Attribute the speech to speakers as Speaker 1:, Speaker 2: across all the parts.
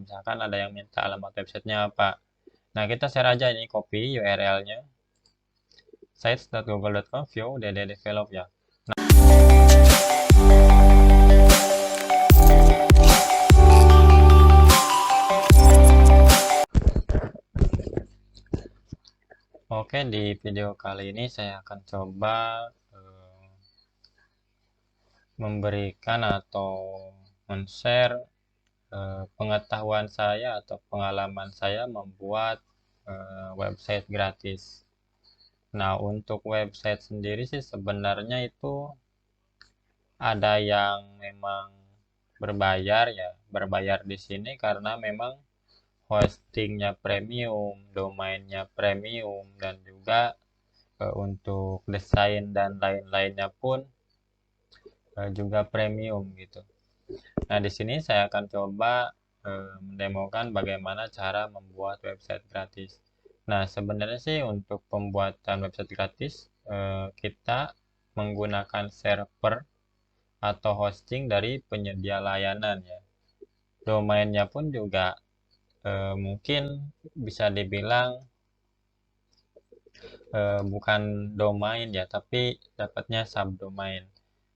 Speaker 1: Misalkan ada yang minta alamat websitenya apa. Nah, kita share aja ini, copy URL-nya. sites.google.com view DD develop ya. Oke, di video kali ini saya akan coba memberikan atau men-share pengetahuan saya atau pengalaman saya membuat website gratis. Nah, untuk website sendiri sih sebenarnya itu ada yang memang berbayar ya. Berbayar di sini karena memang hostingnya premium, domainnya premium, dan juga untuk desain dan lain-lainnya pun juga premium gitu. Nah, di sini saya akan coba mendemokan bagaimana cara membuat website gratis. Nah, sebenarnya sih untuk pembuatan website gratis kita menggunakan server atau hosting dari penyedia layanan ya. Domainnya pun juga mungkin bisa dibilang bukan domain ya, tapi dapatnya subdomain.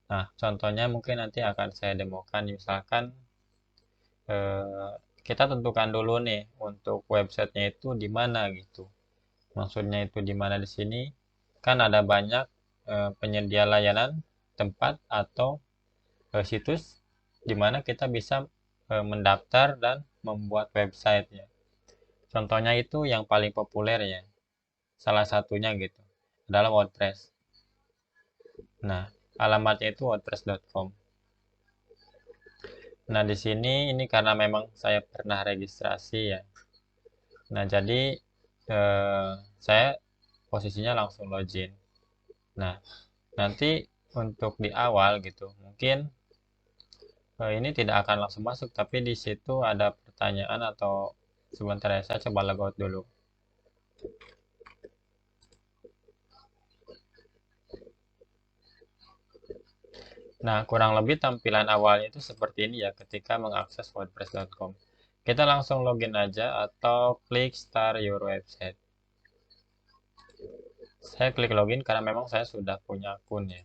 Speaker 1: Nah, contohnya mungkin nanti akan saya demokan. Misalkan kita tentukan dulu nih untuk websitenya itu di mana gitu. Maksudnya itu di mana di sini kan ada banyak penyedia layanan tempat atau situs di mana kita bisa mendaftar dan membuat website ya. Contohnya itu yang paling populer ya. Salah satunya gitu adalah WordPress. Nah, alamatnya itu wordpress.com. Nah, di sini ini karena memang saya pernah registrasi ya. Nah, jadi saya posisinya langsung login. Nah, nanti untuk di awal gitu, mungkin ini tidak akan langsung masuk, tapi di situ ada pertanyaan atau sebentar ya, saya coba logout dulu. Nah, kurang lebih tampilan awalnya itu seperti ini ya ketika mengakses wordpress.com. Kita langsung login aja atau klik start your website. Saya klik login karena memang saya sudah punya akun ya.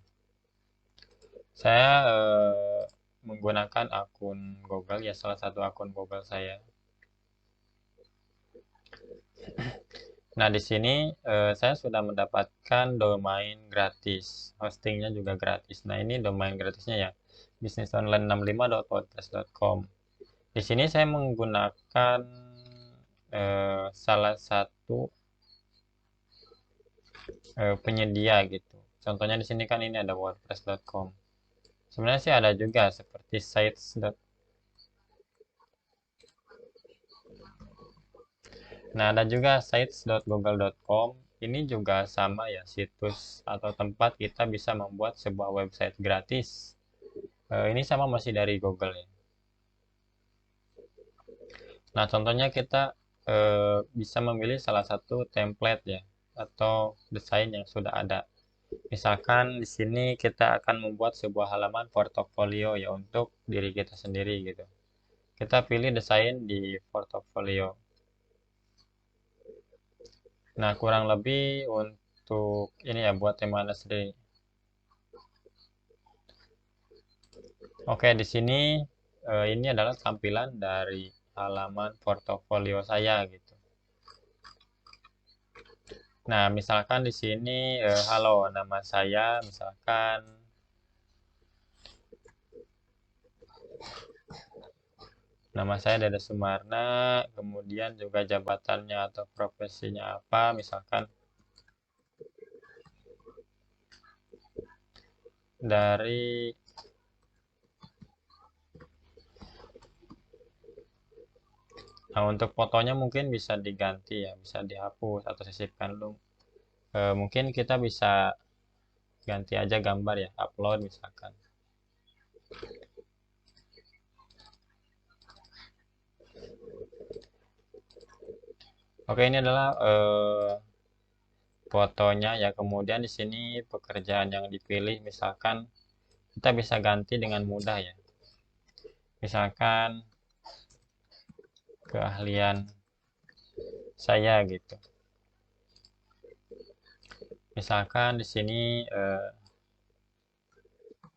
Speaker 1: Saya menggunakan akun Google ya, salah satu akun Google saya. Nah, di sini saya sudah mendapatkan domain gratis, hostingnya juga gratis. Nah, ini domain gratisnya ya, businessonline65.wordpress.com. Di sini saya menggunakan salah satu penyedia gitu. Contohnya di sini kan ini ada wordpress.com. Sebenarnya sih ada juga seperti sites. Nah, ada juga sites.google.com. Ini juga sama ya, situs atau tempat kita bisa membuat sebuah website gratis. Ini sama masih dari Google ya. Nah, contohnya kita bisa memilih salah satu template ya, atau desain yang sudah ada. Misalkan di sini kita akan membuat sebuah halaman portofolio ya untuk diri kita sendiri gitu. Kita pilih desain di portofolio. Nah, kurang lebih untuk ini ya buat tema Anda sendiri. Oke, di sini ini adalah tampilan dari halaman portofolio saya gitu. Nah, misalkan di sini halo, nama saya misalkan nama saya Dede Sumarna, kemudian juga jabatannya atau profesinya apa, misalkan dari Nah, untuk fotonya mungkin bisa diganti ya, bisa dihapus atau sisipkan dulu. Mungkin kita bisa ganti aja gambar ya, upload misalkan. Oke, ini adalah fotonya ya. Kemudian di sini pekerjaan yang dipilih, misalkan kita bisa ganti dengan mudah ya. Misalkan keahlian saya gitu. Misalkan di sini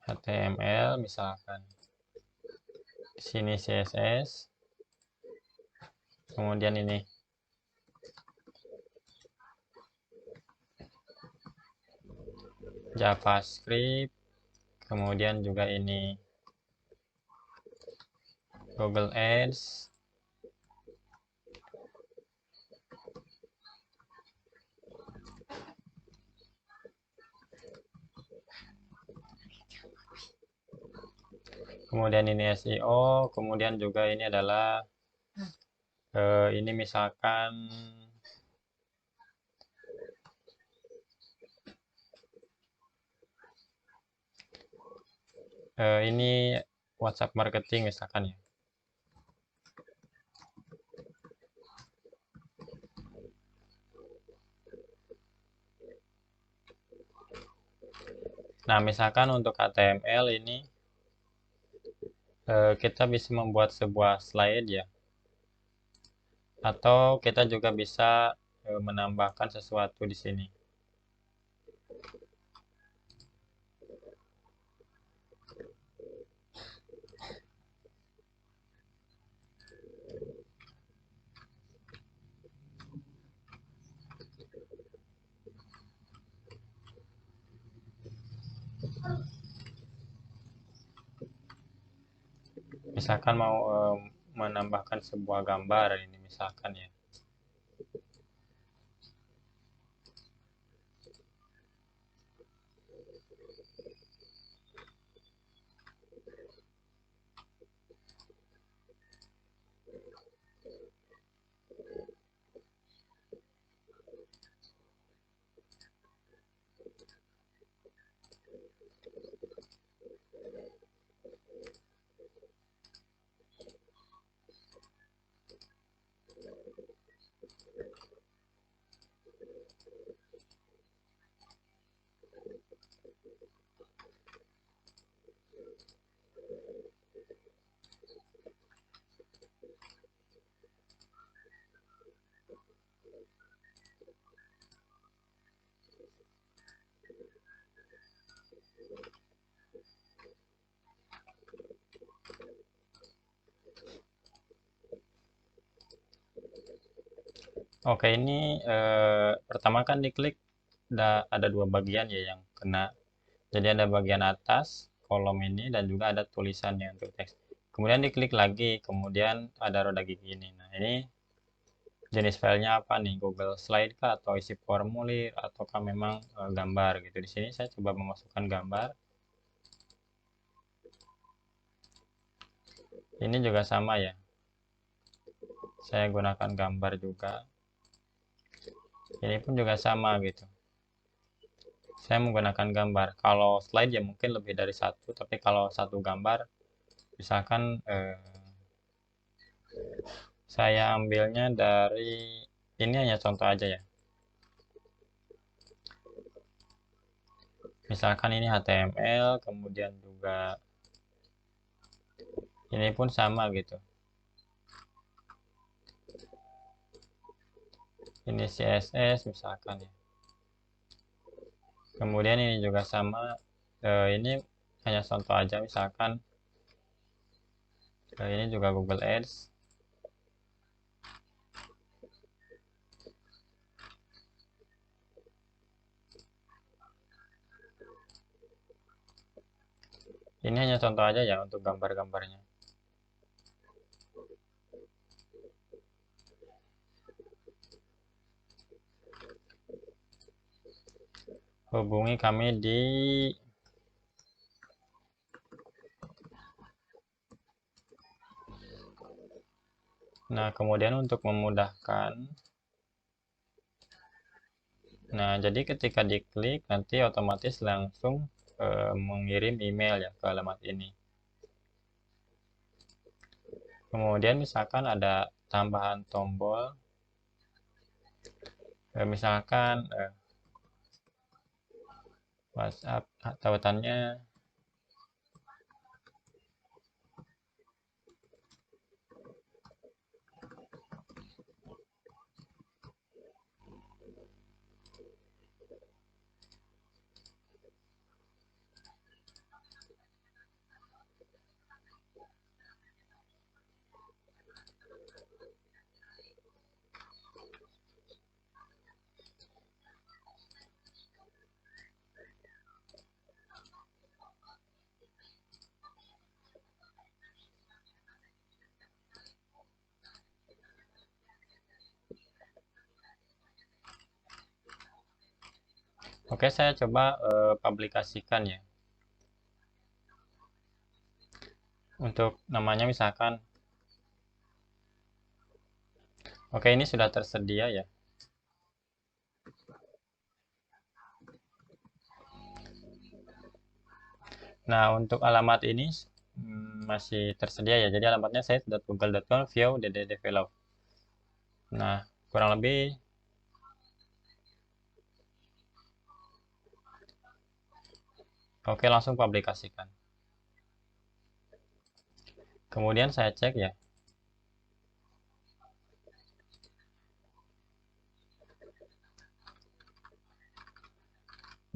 Speaker 1: HTML, misalkan di sini CSS, kemudian ini JavaScript, kemudian juga ini Google Ads, kemudian ini SEO, kemudian juga ini adalah ini misalkan ini WhatsApp marketing misalkan ya. Nah, misalkan untuk HTML ini kita bisa membuat sebuah slide ya, atau kita juga bisa menambahkan sesuatu di sini. Misalkan mau menambahkan sebuah gambar ini misalkan ya. Oke, ini pertama kan diklik ada dua bagian ya yang kena. Jadi ada bagian atas kolom ini dan juga ada tulisannya untuk teks. Kemudian diklik lagi, kemudian ada roda gigi ini. Nah, ini jenis filenya apa nih? Google Slide kah atau isi formulir ataukah memang gambar gitu. Di sini saya coba memasukkan gambar. Ini juga sama ya. Saya gunakan gambar juga. Ini pun juga sama gitu. Saya menggunakan gambar. Kalau slide ya mungkin lebih dari satu, tapi kalau satu gambar, misalkan saya ambilnya dari ini hanya contoh aja ya. Misalkan ini HTML, kemudian juga ini pun sama gitu. Ini CSS misalkan ya. Kemudian ini juga sama. Ini hanya contoh aja misalkan. Ini juga Google Ads. Ini hanya contoh aja ya untuk gambar-gambarnya. Hubungi kami di Nah, kemudian untuk memudahkan, nah jadi ketika diklik nanti otomatis langsung mengirim email ya ke alamat ini. Kemudian misalkan ada tambahan tombol, misalkan WhatsApp tautannya Oke, saya coba publikasikan ya. Untuk namanya misalkan, oke ini sudah tersedia ya. Nah, untuk alamat ini masih tersedia ya. Jadi alamatnya site.google.com/view.dddevelop. Nah, kurang lebih oke langsung publikasikan. Kemudian saya cek ya.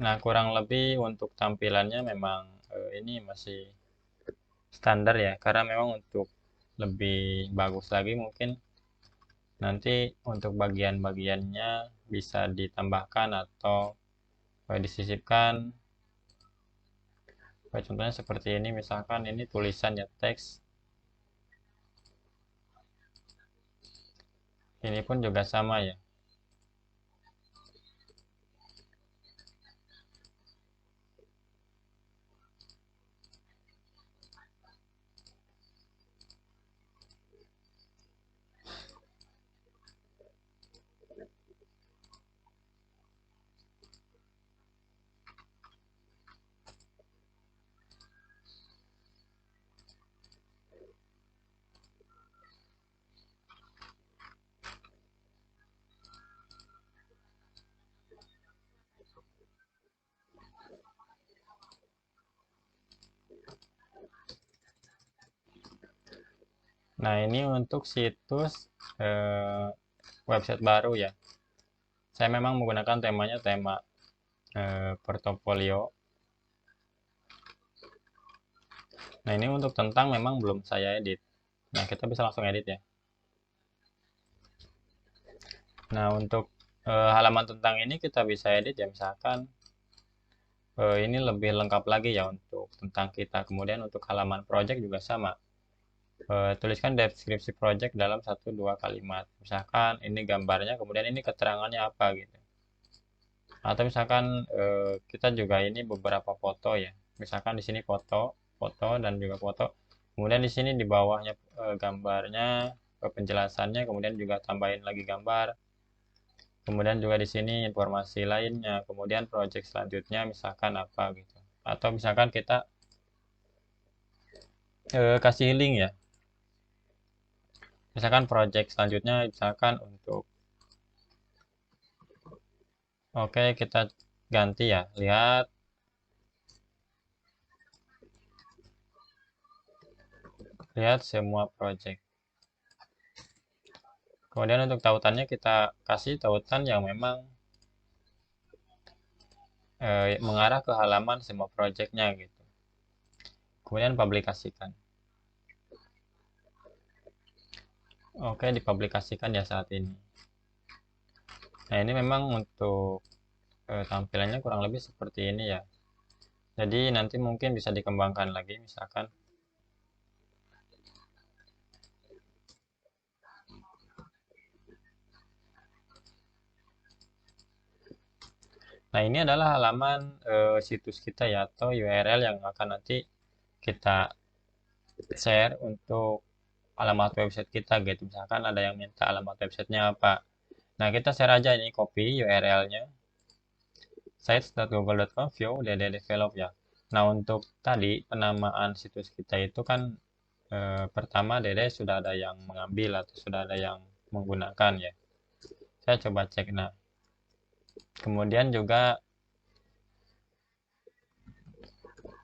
Speaker 1: Nah, kurang lebih untuk tampilannya memang ini masih standar ya. Karena memang untuk lebih bagus lagi mungkin nanti untuk bagian-bagiannya bisa ditambahkan atau disisipkan. Contohnya seperti ini, misalkan ini tulisan ya teks. Ini pun juga sama ya. Nah, ini untuk situs eh, website baru ya. Saya memang menggunakan temanya tema portofolio. Nah, ini untuk tentang memang belum saya edit. Nah, kita bisa langsung edit ya. Nah, untuk halaman tentang ini kita bisa edit ya, misalkan ini lebih lengkap lagi ya untuk tentang kita. Kemudian untuk halaman project juga sama. Tuliskan deskripsi project dalam 1-2 kalimat. Misalkan ini gambarnya, kemudian ini keterangannya apa gitu. Atau misalkan kita juga ini beberapa foto ya. Misalkan di sini foto, foto dan juga foto. Kemudian di sini di bawahnya gambarnya, penjelasannya, kemudian juga tambahin lagi gambar. Kemudian juga di sini informasi lainnya. Kemudian project selanjutnya misalkan apa gitu. Atau misalkan kita kasih link ya. Misalkan project selanjutnya misalkan untuk oke kita ganti ya. Lihat semua project. Kemudian untuk tautannya kita kasih tautan yang memang mengarah ke halaman semua projectnya gitu. Kemudian publikasikan. Oke, dipublikasikan ya saat ini. Nah, ini memang untuk tampilannya kurang lebih seperti ini ya. Jadi nanti mungkin bisa dikembangkan lagi misalkan. Nah, ini adalah halaman situs kita ya atau URL yang akan nanti kita share untuk alamat website kita gitu. Misalkan ada yang minta alamat websitenya apa. Nah, kita share aja ini copy URL-nya sites.google.com/view.dddevelop ya. Nah, untuk tadi penamaan situs kita itu kan pertama Dede sudah ada yang mengambil atau sudah ada yang menggunakan ya. Saya coba cek. Nah, kemudian juga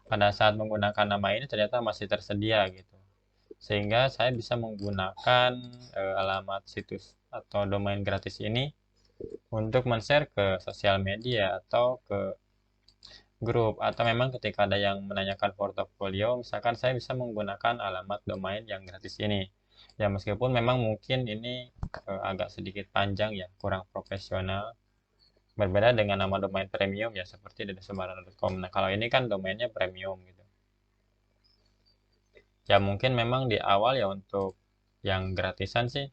Speaker 1: pada saat menggunakan nama ini ternyata masih tersedia gitu. Sehingga saya bisa menggunakan alamat situs atau domain gratis ini untuk men-share ke sosial media atau ke grup atau memang ketika ada yang menanyakan portofolio misalkan saya bisa menggunakan alamat domain yang gratis ini ya meskipun memang mungkin ini agak sedikit panjang ya kurang profesional berbeda dengan nama domain premium ya seperti dedesembarang.com. Nah kalau ini kan domainnya premium gitu ya mungkin memang di awal ya untuk yang gratisan sih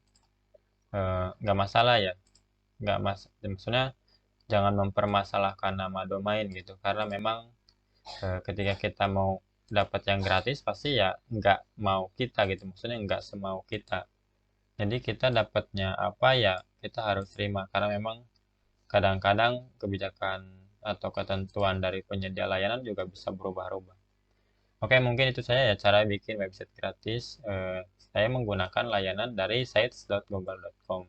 Speaker 1: nggak masalah ya nggak maksudnya jangan mempermasalahkan nama domain gitu, karena memang ketika kita mau dapat yang gratis pasti ya nggak mau kita gitu, maksudnya nggak semau kita. Jadi kita dapatnya apa ya kita harus terima, karena memang kadang-kadang kebijakan atau ketentuan dari penyedia layanan juga bisa berubah-ubah. Oke, mungkin itu saya ya cara bikin website gratis. Saya menggunakan layanan dari sites.google.com.